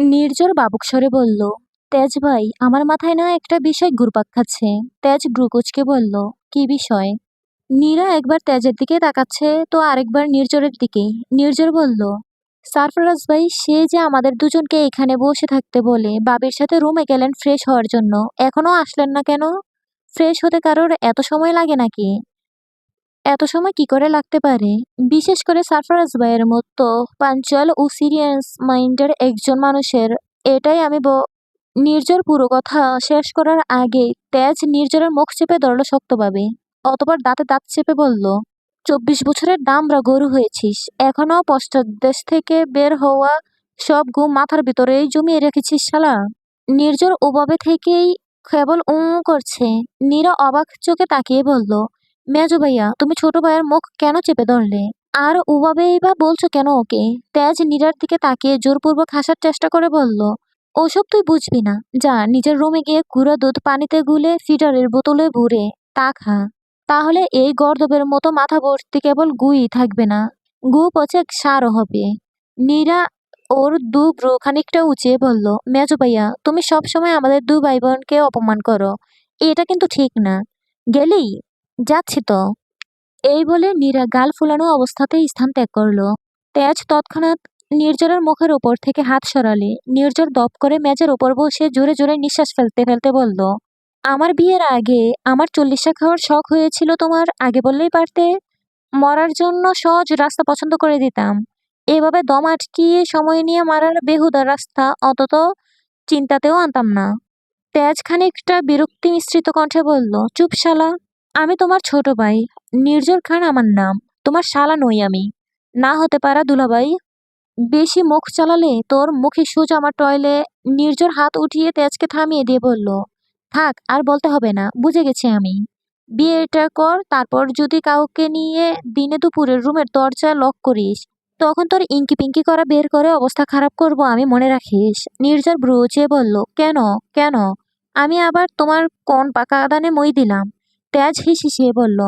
নির্ঝর বাবুক স্বরে বলল, তেজ ভাই, আমার মাথায় না একটা বিষয় ঘুরপাক খাচ্ছে। তেজ ভ্রু কুঁচকে বলল, কি বিষয়? নীরা একবার তেজের দিকে তাকাচ্ছে তো আরেকবার নির্ঝরের দিকে। নির্ঝর বলল, সারফরাজ ভাই, সে যে আমাদের দুজনকে এখানে বসে থাকতে বলে বাবির সাথে রুমে গেলেন ফ্রেশ হওয়ার জন্য, এখনো আসলেন না কেন? ফ্রেশ হতে কারোর এত সময় লাগে নাকি? এত সময় কি করে লাগতে পারে? বিশেষ করে সারফরাজ ভাইয়ের মতো পাঞ্চুয়াল ও সিরিয়াস মাইন্ডের একজন মানুষের। এটাই আমি নির্ঝর পুরো কথা শেষ করার আগেই তেজ নির্ঝরের মুখ চেপে ধরল শক্তভাবে। অতঃপর দাঁতে দাঁত চেপে বলল, 24 বছরের দামড়া গরু হয়েছিস, এখনো পশ্চাৎদেশ থেকে বের হওয়া সব ঘুম মাথার ভিতরেই জমিয়ে রেখেছিস শালা। নির্ঝর ওভাবে থেকেই কেবল করছে। নীরা অবাক চোখে তাকিয়ে বলল, মেজো ভাইয়া, তুমি ছোট ভাইয়ের মুখ কেন চেপে ধরলে? আর ওভাবেই বা বলছো কেন ওকে? তেজ নীরার দিকে তাকিয়ে জোরপূর্বক হাসার চেষ্টা করে বলল, ওসব তুই বুঝবি না। যা নিজের রুমে গিয়ে গুঁড়া দুধ পানিতে গুলে ফিডারের বোতলে ভরে তা খা। তাহলে এই গর্দবের মতো মাথা ভর্তি কেবল গুই থাকবে না, গু পচে সারও হবে। নীরা ওর দু ভ্রু খানিকটা উঁচিয়ে বলল, মেজো ভাইয়া, তুমি সব সময় আমাদের দু ভাই বোনকে অপমান করো। এটা কিন্তু ঠিক না। গেলি? যাচ্ছি তো। এই বলে নীরা গাল ফুলানো অবস্থাতেই স্থান ত্যাগ করলো। তেজ তৎক্ষণাৎ নির্জরের মুখের ওপর থেকে হাত সরালে নির্জর দপ করে মেজের ওপর বসে জোরে জোরে নিঃশ্বাস ফেলতে ফেলতে বলল, আমার বিয়ের আগে আমার 40টা খাওয়ার শখ হয়েছিল তোমার, আগে বললেই পারতে। মরার জন্য সহজ রাস্তা পছন্দ করে দিতাম। এভাবে দম আটকিয়ে সময় নিয়ে মারার বেহুদা রাস্তা অন্তত চিন্তাতেও আনতাম না। তেজ খানিকটা বিরক্তি মিশ্রিত কণ্ঠে বলল, চুপ শালা। আমি তোমার ছোট ভাই। নির্ঝর খান আমার নাম। তোমার শালা নই আমি। না হতে পারা দুলাভাই। বেশি মুখ চালালে তোর মুখে সোজা আমার টয়লে। নির্ঝর হাত উঠিয়ে তেজকে থামিয়ে দিয়ে বলল, থাক, আর বলতে হবে না, বুঝে গেছি আমি। বিয়েটা কর, তারপর যদি কাউকে নিয়ে দিনে দুপুরে রুমের দরজা লক করিস, তখন তোর ইঙ্কি পিঙ্কি করা বের করে অবস্থা খারাপ করব আমি, মনে রাখিস। নির্ঝর ভ্রু উঁচিয়ে বলল, কেন? কেন? আমি আবার তোমার কোন পাকা আদানে মই দিলাম? তেজ হিসিয়ে বলল,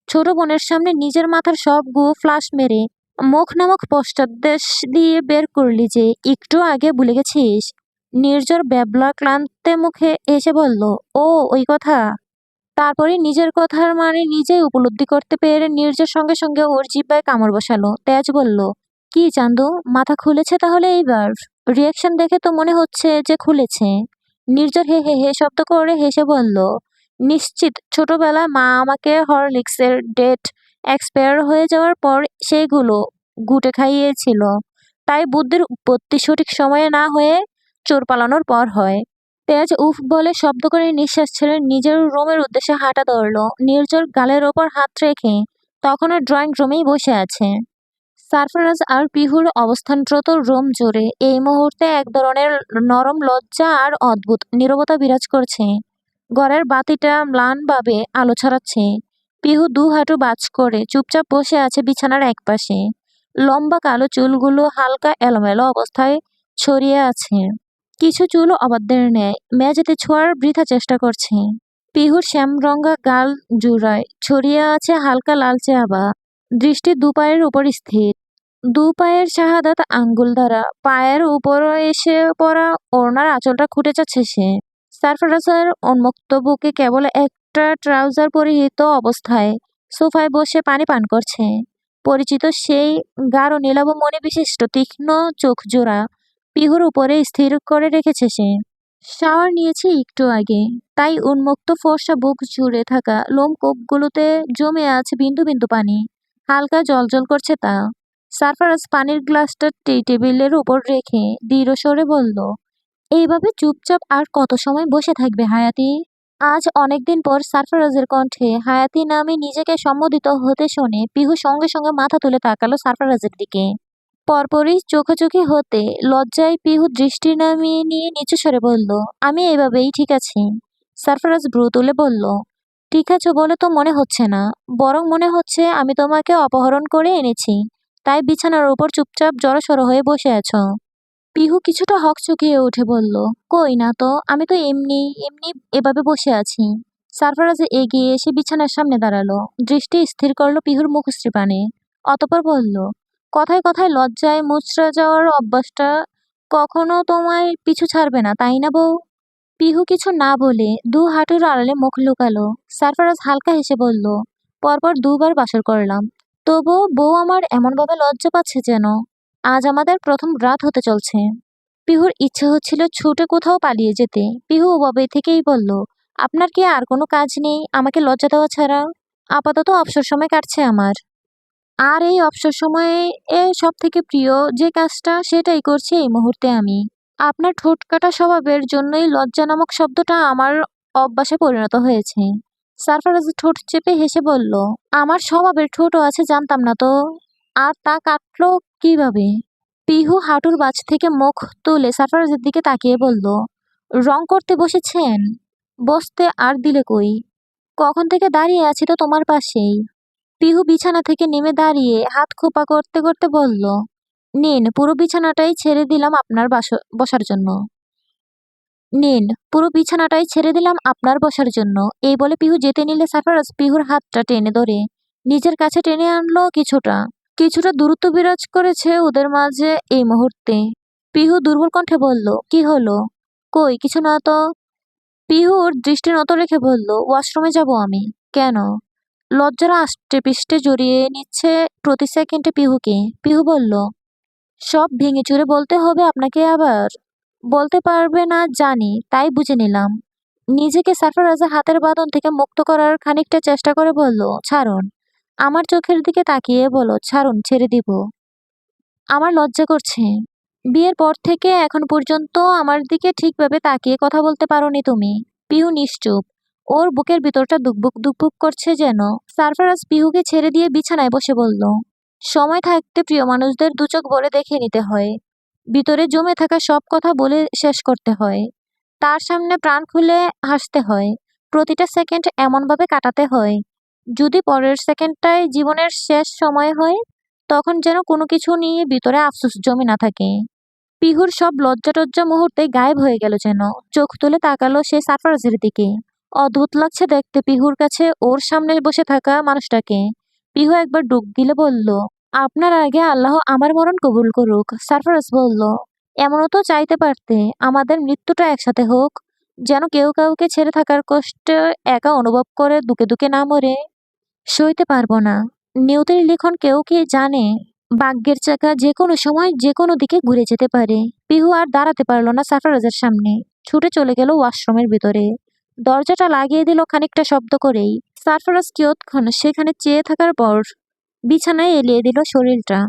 ছোট বোনের সামনে নিজের মাথার সব গু ফ্লাশ মেরে মুখ নামক পশ্চাৎদেশ দিয়ে বের করলি যে, একটু আগে ভুলে গেছিস? নির্ঝর ব্যাবলা ক্লান্তে মুখে এসে বলল, ও ওই কথা। তারপরে নিজের কথার মানে নিজেই উপলব্ধি করতে পেরে নির্ঝর সঙ্গে সঙ্গে ওর জিহ্বায় কামড় বসালো। তেজ বলল, কি চান্দু, মাথা খুলেছে তাহলে এইবার? রিয়াকশন দেখে তো মনে হচ্ছে যে খুলেছে। নির্ঝর হে হে হে শব্দ করে হেসে বলল, নিশ্চিত ছোটবেলায় মা আমাকে হরলিক্সের ডেট এক্সপায়ার হয়ে যাওয়ার পর সেইগুলো ঘুঁটে খাইয়েছিল। তাই বুদ্ধির উৎপত্তি সঠিক সময়ে না হয়ে চোর পালানোর পর হয়। তেজ উফ বলে শব্দ করে নিঃশ্বাস ছেড়ে নিজের রুমের উদ্দেশ্যে হাঁটা ধরল। নির্ঝর গালের ওপর হাত রেখে তখনও ড্রয়িং রুমেই বসে আছে। সারফরাজ আর পিহুর অবস্থানরত রুম জুড়ে এই মুহূর্তে এক ধরনের নরম লজ্জা আর অদ্ভুত নীরবতা বিরাজ করছে। ঘরের বাতিটা ম্লানভাবে আলো ছড়াচ্ছে। পিহু দু হাঁটু বাজ করে চুপচাপ বসে আছে বিছানার একপাশে। লম্বা কালো চুলগুলো হালকা এলোমেলো অবস্থায় ছড়িয়ে আছে। কিছু চুল অবাধ্যের ন্যায় মেঝেতে ছোঁয়ার বৃথা চেষ্টা করছে। পিহুর শ্যামরঙা গাল জোড়ায় ছড়িয়ে আছে হালকা লালচে আভা। দৃষ্টি দু পায়ের উপর স্থির। দু পায়ের শাহাদাত আঙ্গুল দ্বারা পায়ের উপর এসে পড়া ওড়নার আঁচলটা খুঁটে যাচ্ছে সে। সারফরাজের উন্মুক্ত বুকে কেবল একটা ট্রাউজার পরিহিত অবস্থায় সোফায় বসে পানি পান করছে। পরিচিত সেই গাঢ় নীলাভ মণি বিশিষ্ট তীক্ষ্ণ চোখ জোড়া পিহুর উপরে স্থির করে রেখেছে সে। শাওয়ার নিয়েছে একটু আগে, তাই উন্মুক্ত ফর্সা বুক জুড়ে থাকা লোমকূপগুলোতে জমে আছে বিন্দু বিন্দু পানি। হালকা জলজল করছে তা। সারফারাজ পানির গ্লাসটা টেবিলের উপর রেখে দৃঢ় স্বরে বলল, এইভাবে চুপচাপ আর কত সময় বসে থাকবে হায়াতি? আজ অনেকদিন পর সারফারাজের কণ্ঠে হায়াতি নামে নিজেকে সম্বোধিত হতে শুনে পিহু সঙ্গে সঙ্গে মাথা তুলে তাকালো সারফারাজের দিকে। পরপরই চোখাচোখি হতে লজ্জায় পিহু দৃষ্টি নামিয়ে নিয়ে নিচু স্বরে বলল, আমি এভাবেই ঠিক আছি। সারফারাজ ভ্রু তুলে বলল, ঠিক আছো বলে তো মনে হচ্ছে না, বরং মনে হচ্ছে আমি তোমাকে অপহরণ করে এনেছি, তাই বিছানার উপর চুপচাপ জড়সড় হয়ে বসে আছো। পিহু কিছুটা হকচকিয়ে উঠে বলল, কই না তো, আমি তো এমনি এমনি এভাবে বসে আছি। সারফারাজ এগিয়ে এসে বিছানার সামনে দাঁড়ালো। দৃষ্টি স্থির করলো পিহুর মুখশ্রী পানে। অতঃপর বলল, কথায় কথায় লজ্জায় মুচড়া যাওয়ার অভ্যাসটা কখনো তোমায় পিছু ছাড়বে না, তাই না বউ? পিহু কিছু না বলে দু হাঁটুর আড়ালে মুখ লুকালো। সারফারাজ হালকা হেসে বলল, পরপর দুবার বাসর করলাম, তবুও বউ আমার এমনভাবে লজ্জা পাচ্ছে যেন আজ আমাদের প্রথম রাত হতে চলছে। পিহুর ইচ্ছে হচ্ছিল ছুটে কোথাও পালিয়ে যেতে। পিহু ওভাবে থেকেই বলল, আপনার কি আর কোনো কাজ নেই আমাকে লজ্জা দেওয়া ছাড়া? আপাতত অবসর সময় কাটছে আমার। আর এই অবসর সময়ে সব থেকে প্রিয় যে কাজটা সেটাই করছি এই মুহূর্তে আমি। আপনার ঠোঁট কাটা স্বভাবের জন্যই লজ্জা নামক শব্দটা আমার অভ্যাসে পরিণত হয়েছে। সারফারাজ ঠোঁট চেপে হেসে বলল, আমার স্বভাবের ঠোঁটও আছে জানতাম না তো। আর তা কাটলো কিভাবে? পিহু হাঁটুর বাজ থেকে মুখ তুলে সারফারাজের দিকে তাকিয়ে বলল, রং করতে বসেছেন? বসতে আর দিলে কই? কখন থেকে দাঁড়িয়ে আছি তো তোমার পাশেই। পিহু বিছানা থেকে নেমে দাঁড়িয়ে হাত খোপা করতে করতে বলল, নিন পুরো বিছানাটাই ছেড়ে দিলাম আপনার বসার জন্য। নিন পুরো বিছানাটাই ছেড়ে দিলাম আপনার বসার জন্য। এই বলে পিহু যেতে নিলে সারফারাজ পিহুর হাতটা টেনে ধরে নিজের কাছে টেনে আনলো। কিছুটা কিছুটা দূরত্ব বিরাজ করেছে ওদের মাঝে এই মুহূর্তে। পিহু দুর্বল কণ্ঠে বলল, কি হলো? কই কিছু না তো। পিহু ওর দৃষ্টি নত রেখে বলল, ওয়াশরুমে যাব আমি। কেন? লজ্জারা আষ্টে পৃষ্ঠে জড়িয়ে নিচ্ছে প্রতি সেকেন্ডে পিহুকে। পিহু বলল, সব ভেঙে চুরে বলতে হবে আপনাকে আবার? বলতে পারবে না জানি, তাই বুঝে নিলাম। নিজেকে সারফারাজের হাতের বাঁধন থেকে মুক্ত করার খানিকটা চেষ্টা করে বলল, ছাড়ুন। আমার চোখের দিকে তাকিয়ে বলো, ছাড়ুন, ছেড়ে দিব। আমার লজ্জা করছে। বিয়ের পর থেকে এখন পর্যন্ত আমার দিকে ঠিকভাবে তাকিয়ে কথা বলতে পারোনি তুমি। পিহু নিশ্চুপ। ওর বুকের ভিতরটা দুকবুক দুকবুক করছে যেন। সারফারাজ পিহুকে ছেড়ে দিয়ে বিছানায় বসে বলল, সময় থাকতে প্রিয় মানুষদের দু চোখ ভরে দেখে নিতে হয়। ভিতরে জমে থাকা সব কথা বলে শেষ করতে হয়। তার সামনে প্রাণ খুলে হাসতে হয়। প্রতিটা সেকেন্ড এমনভাবে কাটাতে হয়, যদি পরের সেকেন্ডটাই জীবনের শেষ সময় হয়, তখন যেন কোনো কিছু নিয়ে ভিতরে আফসোস জমে না থাকে। পিহুর সব লজ্জা টজ্জা মুহূর্তে গায়েব হয়ে গেল যেন। চোখ তুলে তাকালো সে সারফারাজের দিকে। অদ্ভুত লাগছে দেখতে পিহুর কাছে ওর সামনে বসে থাকা মানুষটাকে। পিহু একবার ডুব গিলে বলল, আপনার আগে আল্লাহ আমার মরণ কবুল করুক। সারফারাজ বলল, এমনও তো চাইতে পারতে আমাদের মৃত্যুটা একসাথে হোক, যেন কেউ কাউকে ছেড়ে থাকার কষ্ট একা অনুভব করে দুকে দুকে না মরে। সইতে পারবো না। নিয়তির লিখন কেউ কি জানে? ভাগ্যের চাকা যে কোনো সময় যে কোনো দিকে ঘুরে যেতে পারে। পিহু আর দাঁড়াতে পারল না সারফারাজের সামনে। ছুটে চলে গেল ওয়াশরুমের ভিতরে। দরজাটা লাগিয়ে দিল খানিকটা শব্দ করেই। সারফারাজ কিয়ৎক্ষণ সেখানে চেয়ে থাকার পর বিছানায় এলিয়ে দিল শরীরটা।